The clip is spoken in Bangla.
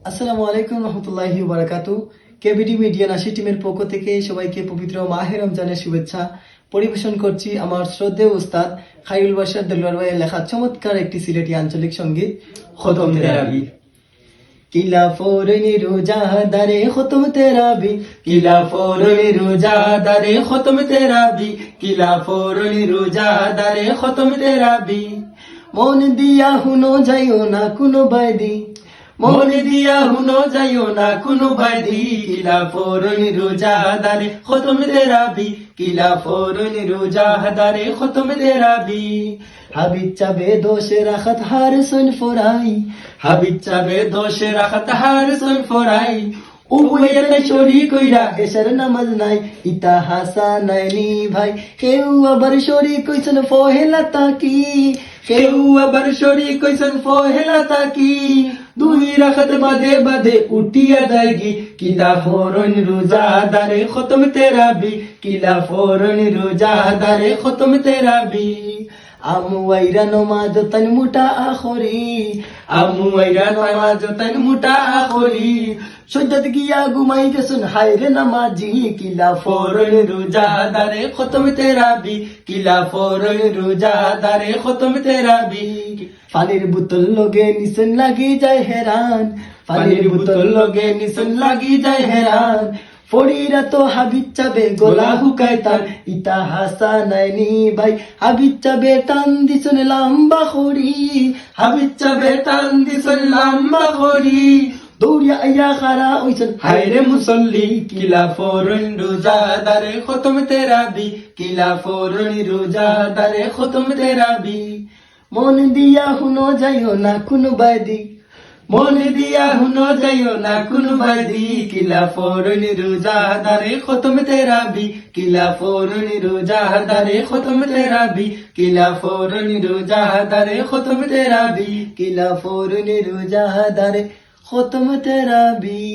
আসসালামু আলাইকুম রহমতুল্লাহি ওয়া বারাকাতুহু। কেবিডি মিডিয়া নাশি টিমের পক্ষ থেকে সবাইকে পবিত্র মাহে রমজানের শুভেচ্ছা পরিবেশন করছি আমার শ্রদ্ধেয় উস্তাদ খায়রুল বাশার দেলোয়ার ভাইয়ের লেখা চমৎকার একটি সিলেটি আঞ্চলিক সঙ্গীত খতম তেরাবি। কিলা ফোরনি রোজাদারে খতম তেরাবি, কিলা ফোরনি রোজাদারে খতম তেরাবি, কিলা ফোরনি রোজাদারে খতম তেরাবি। মন দিয়া হুনো যাইও না কোনো বাইদি, মন দিয়া হুনো যাইও না কোনো বাইদি, কিলা ফোরনি রোজাদারে খতম তেরাবি, কিলা ফোরনি রোজাদারে খতম তেরাবি। হাবিব চাবে দোষে রাখাত হার সুন ফোরাই, হাবিব চাবে দোষে রাখাত হার সুন ফোরাই। উভয়তে শরীক কইরা এশার নামাজ নাই, ইতা হাসানাইনি ভাই। কেউ আবার শরীক কইছেন ফহেলা তাকি, কেউ আবার শরীক কইছেন ফহেলা তাকি। দুই রাখাত বাদে বাদে উঠিয়া যায়গি, কিলা ফোরন রোজাদারে খতম তেরাবি, কিলা ফোরন রোজাদারে খতম তেরাবি। আমুয়াইরা নমাজ তন মুটা আখরি, আমুয়াইরা নমাজ তন মুটা আখরি। সজ্জাত গিয়া ঘুমাই গেছুন হায়রে নামাজি, কিলা ফোরন রোজাদারে খতম তেরাবি, কিলা ফোরন রোজাদারে খতম তেরাবি। পানির বোতল লগে নিসন লাগি যায় হেরান, পানির বোতল লগে নিসন লাগি যায় হেরান। ফড়িরা তো হাবিব চাবে গোলা হুকায় তার, ইতা হাসানাইনি ভাই। হাবিব চাবে টান দিছন লম্বা খড়ি, হাবিব চাবে টান দিছন লম্বা খড়ি। দৌড়িয়া আইয়া খারা ওইছন হায়রে মুসল্লি, কিলা ফোরন রোজাদারে খতম তেরাবি, কিলা ফোরন রোজাদারে খতম তেরাবি। মন দিয়া হুনো যাইও না কোনো বাইদি, মন দিয়া হুনো যাইও না কোনো বাইদি, কিলা ফোরন রোজাদারে খতম তেরাবি, কিলা ফোরন রোজাদারে খতম তেরাবি, কিলা ফোরন রোজাদারে খতম তেরাবি, কিলা ফোরন রোজাদারে খতম তেরাবি।